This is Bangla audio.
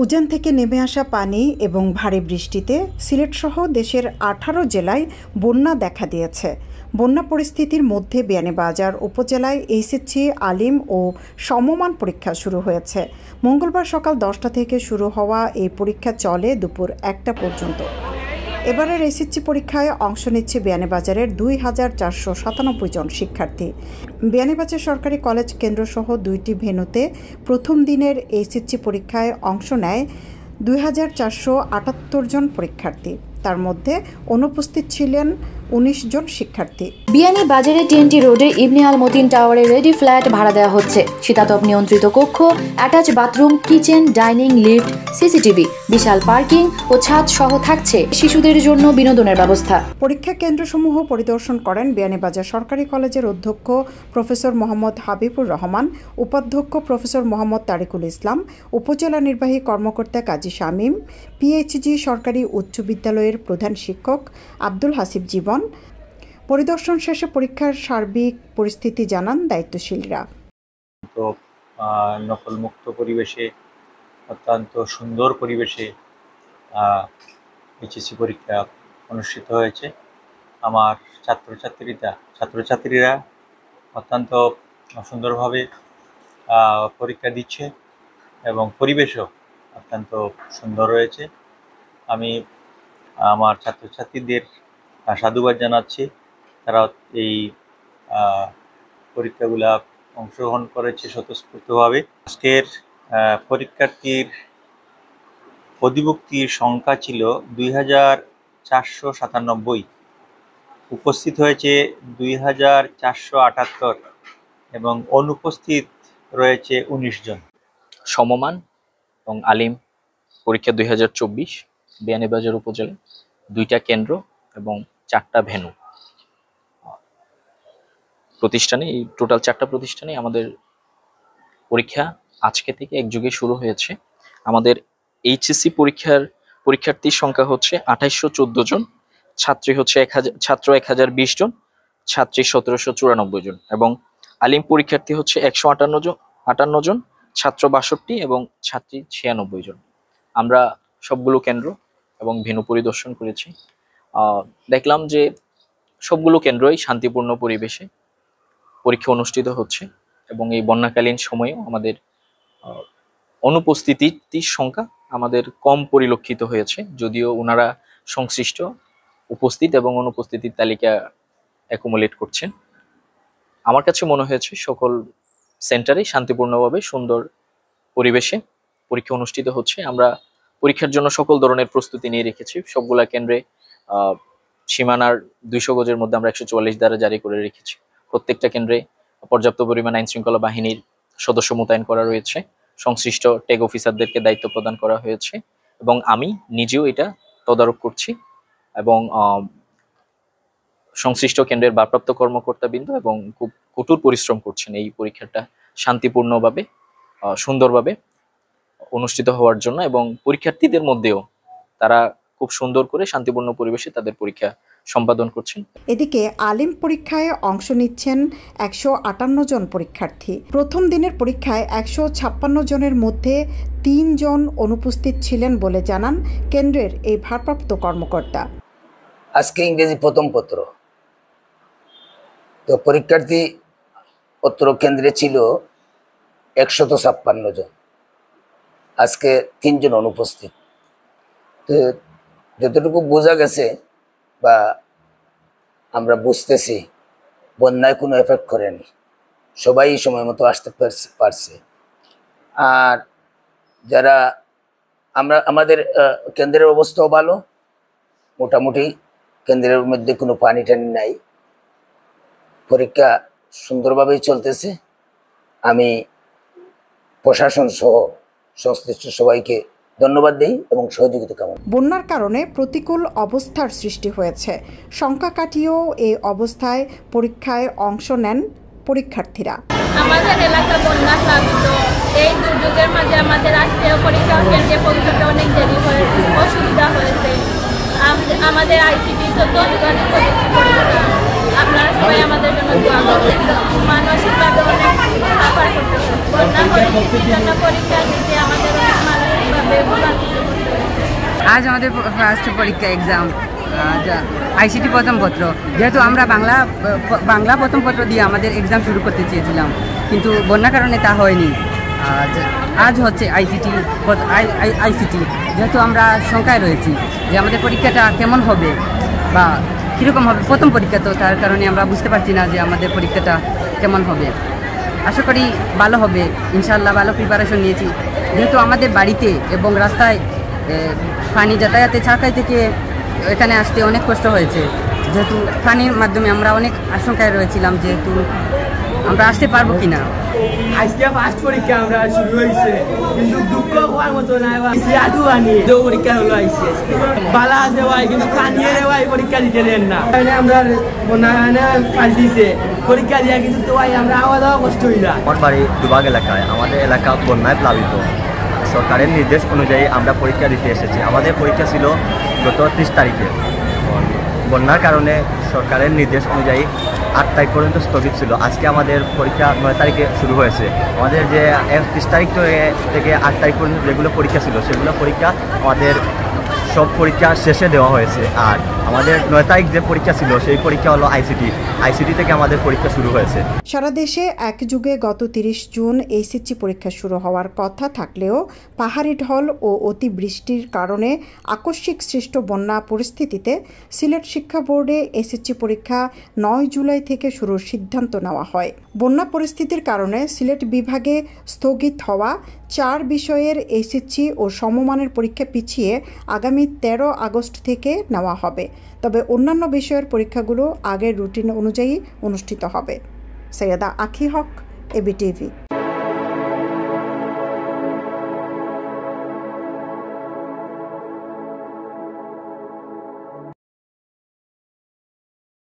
উজান থেকে নেমে আসা পানি এবং ভারী বৃষ্টিতে সিলেটসহ দেশের 18 জেলায় বন্যা দেখা দিয়েছে। বন্যা পরিস্থিতির মধ্যে বিয়ানীবাজার উপজেলায় এইচএসসি, আলিম ও সমমান পরীক্ষা শুরু হয়েছে। মঙ্গলবার সকাল 10টা থেকে শুরু হওয়া এই পরীক্ষা চলে দুপুর 1টা পর্যন্ত। এবারের এইচএসসি পরীক্ষায় অংশ নিচ্ছে বিয়ানীবাজারের 2497 জন শিক্ষার্থী। বিয়ানীবাজার সরকারি কলেজ কেন্দ্রসহ 2টি ভেন্যুতে প্রথম দিনের এইচএসসি পরীক্ষায় অংশ নেয় 2478 জন পরীক্ষার্থী। তার মধ্যে অনুপস্থিত ছিলেন 19 জন শিক্ষার্থী। বিয়ানীবাজারে টিএনটি রোডে ইবনে আল মতিন টাওয়ারে রেডি ফ্ল্যাট ভাড়া দেওয়া হচ্ছে। শীতাতপ নিয়ন্ত্রিত কক্ষ, attach bathroom, kitchen, dining, lift, CCTV, বিশাল পার্কিং ও ছাদ সহ থাকছে শিশুদের জন্য বিনোদনের ব্যবস্থা। পরীক্ষা কেন্দ্রসমূহ পরিদর্শন করেন বিয়ানীবাজার সরকারি কলেজের অধ্যক্ষ প্রফেসর মোহাম্মদ হাবিবুর রহমান, উপাধ্যক্ষ প্রফেসর মোহাম্মদ তারিকুল ইসলাম, উপজেলা নির্বাহী কর্মকর্তা কাজী শামীম, পিএইচজি সরকারি উচ্চ বিদ্যালয়ের প্রধান শিক্ষক আব্দুল হাসিব জীবন। পরিদর্শন শেষে পরীক্ষার সার্বিক পরিস্থিতি জানান দায়িত্বশীলরা। তো নকলমুক্ত পরিবেশে, অত্যন্ত সুন্দর পরিবেশে এইচএসসি পরীক্ষা অনুষ্ঠিত হয়েছে। আমার ছাত্রছাত্রীরা অত্যন্ত সুন্দরভাবে পরীক্ষা দিচ্ছে এবং পরিবেশও অত্যন্ত সুন্দর রয়েছে। আমি আমার ছাত্রছাত্রীদের সাধুবাদ জানাচ্ছি। তারা এই পরীক্ষাগুলা অংশগ্রহণ করেছে স্বতঃস্ফূর্তভাবে। আজকের পরীক্ষার্থীর অধিভুক্তির সংখ্যা ছিল 2497, উপস্থিত হয়েছে 2478 এবং অনুপস্থিত রয়েছে 19 জন। সমমান এবং আলিম পরীক্ষা 2024 বিয়ানীবাজার উপজেলায় 2টা কেন্দ্র এবং 4টা ভেন্যু প্রতিষ্ঠানে, এই টোটাল 4টা প্রতিষ্ঠানে আমাদের পরীক্ষা আজকে থেকে একযোগে শুরু হয়েছে। আমাদের এইচএসসি পরীক্ষার্থীর সংখ্যা হচ্ছে 2814 জন, ছাত্র 1020 জন, ছাত্রী 1794 জন এবং আলিম পরীক্ষার্থী হচ্ছে 158 জন, ছাত্র 62 এবং ছাত্রী 96 জন। আমরা সবগুলো কেন্দ্র এবং ভেন্যু পরিদর্শন করেছি। দেখলাম যে সবগুলো কেন্দ্রই শান্তিপূর্ণ পরিবেশে পরীক্ষা অনুষ্ঠিত হচ্ছে এবং এই বন্যাকালীন সময়েও আমাদের অনুপস্থিতির সংখ্যা আমাদের কম পরিলক্ষিত হয়েছে, যদিও ওনারা সংশ্লিষ্ট উপস্থিত এবং অনুপস্থিতির তালিকা অ্যাকুমুলেট করছেন। আমার কাছে মনে হয়েছে সকল সেন্টারে শান্তিপূর্ণভাবে সুন্দর পরিবেশে পরীক্ষা অনুষ্ঠিত হচ্ছে। আমরা পরীক্ষার জন্য সকল ধরনের প্রস্তুতি নিয়ে রেখেছি। সবগুলা কেন্দ্রে সীমানার 200 গজের মধ্যে আমরা 144 দ্বারা জারি করে রেখেছি। প্রত্যেকটা কেন্দ্রে পর্যাপ্ত পরিমাণ আইন শৃঙ্খলা বাহিনীর সদস্য মোতায়েন করা রয়েছে, সংশ্লিষ্ট ট্যাগ অফিসারদেরকে দায়িত্ব প্রদান করা হয়েছে এবং আমি নিজেও এটা তদারক করছি এবং সংশ্লিষ্ট কেন্দ্রের ভারপ্রাপ্ত কর্মকর্তাবৃন্দ এবং খুব কঠোর পরিশ্রম করছেন এই পরীক্ষাটা শান্তিপূর্ণভাবে সুন্দরভাবে অনুষ্ঠিত হওয়ার জন্য এবং পরীক্ষার্থীদের মধ্যেও তারা খুব সুন্দর করে শান্তিপূর্ণ পরিবেশে তাদের পরীক্ষা সম্পাদন করছেন। এদিকে আলিম পরীক্ষায় অংশ নিচ্ছেন 158 জন পরীক্ষার্থী। প্রথম দিনের পরীক্ষায় 156 জনের মধ্যে 3 জন অনুপস্থিত ছিলেন বলে জানান কেন্দ্রের এই ভারপ্রাপ্ত কর্মকর্তা। আজকে ইংরেজি প্রথম পত্র, তো পরীক্ষার্থী পত্র কেন্দ্রে ছিল 156 জন, আজকে 3 জন অনুপস্থিত। তো যতটুকু বোঝা গেছে বা আমরা বুঝতেছি, বন্যায় কোনো এফেক্ট করেনি, সবাই সময় মতো আসতে পারছে। আর যারা আমাদের কেন্দ্রের অবস্থাও ভালো, মোটামুটি কেন্দ্রের মধ্যে কোনো পানি টানি নাই, পরীক্ষা সুন্দরভাবেই চলতেছে। আমি প্রশাসন সহ সংশ্লিষ্ট সবাইকে ধন্যবাদ দেই এবং সহযোগিতা কামনা। বন্যার কারণে প্রতিকূল অবস্থার সৃষ্টি হয়েছে। সংখ্যা কাটিয়েও এই অবস্থায় পরীক্ষায় অংশ নেন পরীক্ষার্থীরা। আমাদের এলাকা বন্যা প্লাবিত, এই দুর্যোগের মাঝে আমাদের আজকেও পরীক্ষা কেন্দ্রে পৌঁছতে অনেক দেরি হয়েছে, অসুবিধা হয়েছে। আমাদের আইসিটি যত যোগাযোগ করেছি পরীক্ষা, আপনারা সবাই আমাদের জন্য দোয়া করবেন। মানসিকভাবে অনেক সাফার করতে হবে। বন্যা পরিস্থিতির জন্য পরীক্ষা দিতে আমাদের অনেক মানসিকভাবে আমাদের ভোগান্তিতে পড়তে হয়েছে। আজ আমাদের ফার্স্ট পরীক্ষা এক্সাম আইসিটি প্রথম পত্র, যেহেতু আমরা বাংলা প্রথম পত্র দিয়ে আমাদের এক্সাম শুরু করতে চেয়েছিলাম, কিন্তু বন্যার কারণে তা হয়নি। আজ হচ্ছে আইসিটি, যেহেতু আমরা শঙ্কায় রয়েছি যে আমাদের পরীক্ষাটা কেমন হবে বা কীরকম হবে। প্রথম পরীক্ষা তো, তার কারণে আমরা বুঝতে পারছি না যে আমাদের পরীক্ষাটা কেমন হবে। আশা করি ভালো হবে ইনশাআল্লাহ। ভালো প্রিপারেশন নিয়েছি, যেহেতু আমাদের বাড়িতে এবং রাস্তায় পানি যাতায়াতে ছাড়কাই থেকে এখানে আসতে অনেক কষ্ট হয়েছে, যেহেতু পানির মাধ্যমে আমরা অনেক আশঙ্কায় রয়েছিলাম যেহেতু আমরা আসতে পারবো কিনা। আজকে ফার্স্ট পরীক্ষা আমরা শুরু হয়েছে, কিন্তু দুঃখ হওয়ার মতো না। আদু আনি পরীক্ষা হলো আইসি বালা আছে ভাই, কিন্তু কানিয়ে ভাই পরীক্ষা দিতে দেন না। আমরা পাল্টিছে পরীক্ষা দিয়া, কিন্তু তো ভাই আমরা আওয়া দাওয়া কষ্ট হয়ে যায়। আমার বাড়ি দুবাগ এলাকায়, আমাদের এলাকা বন্যায় প্লাবিত। সরকারের নির্দেশ অনুযায়ী আমরা পরীক্ষা দিতে এসেছি। আমাদের পরীক্ষা ছিল গত 30 তারিখে। বন্যার কারণে সরকারের নির্দেশ অনুযায়ী 8 তারিখ পর্যন্ত স্থগিত ছিল। আজকে আমাদের পরীক্ষা 9 তারিখে শুরু হয়েছে। আমাদের যে 30 তারিখ থেকে 8 তারিখ পর্যন্ত যেগুলো পরীক্ষা ছিল সেগুলো পরীক্ষা আমাদের সব পরীক্ষা শেষে দেওয়া হয়েছে। আর আমাদের 9 তারিখ যে পরীক্ষা ছিল সেই পরীক্ষা হলো আইসিটি থেকে আমাদের পরীক্ষা শুরু হয়েছে। সারা দেশে এক যুগে গত 30 জুন এইচএসসি পরীক্ষা শুরু হওয়ার কথা থাকলেও পাহাড়ি ঢল ও অতিবৃষ্টির কারণে আকস্মিক সৃষ্ট বন্যা পরিস্থিতিতে সিলেট শিক্ষা বোর্ডে এইচএসসি পরীক্ষা 9 জুলাই থেকে শুরুর সিদ্ধান্ত নেওয়া হয়। বন্যা পরিস্থিতির কারণে সিলেট বিভাগে স্থগিত হওয়া 4 বিষয়ের এইচএসসি ও সমমানের পরীক্ষা পিছিয়ে আগামী 13 আগস্ট থেকে নেওয়া হবে। তবে অন্যান্য বিষয়ের পরীক্ষাগুলো আগের রুটিন অনুযায়ী অনুষ্ঠিত হবে। সৈয়দা আখি হক, এবিটিভি।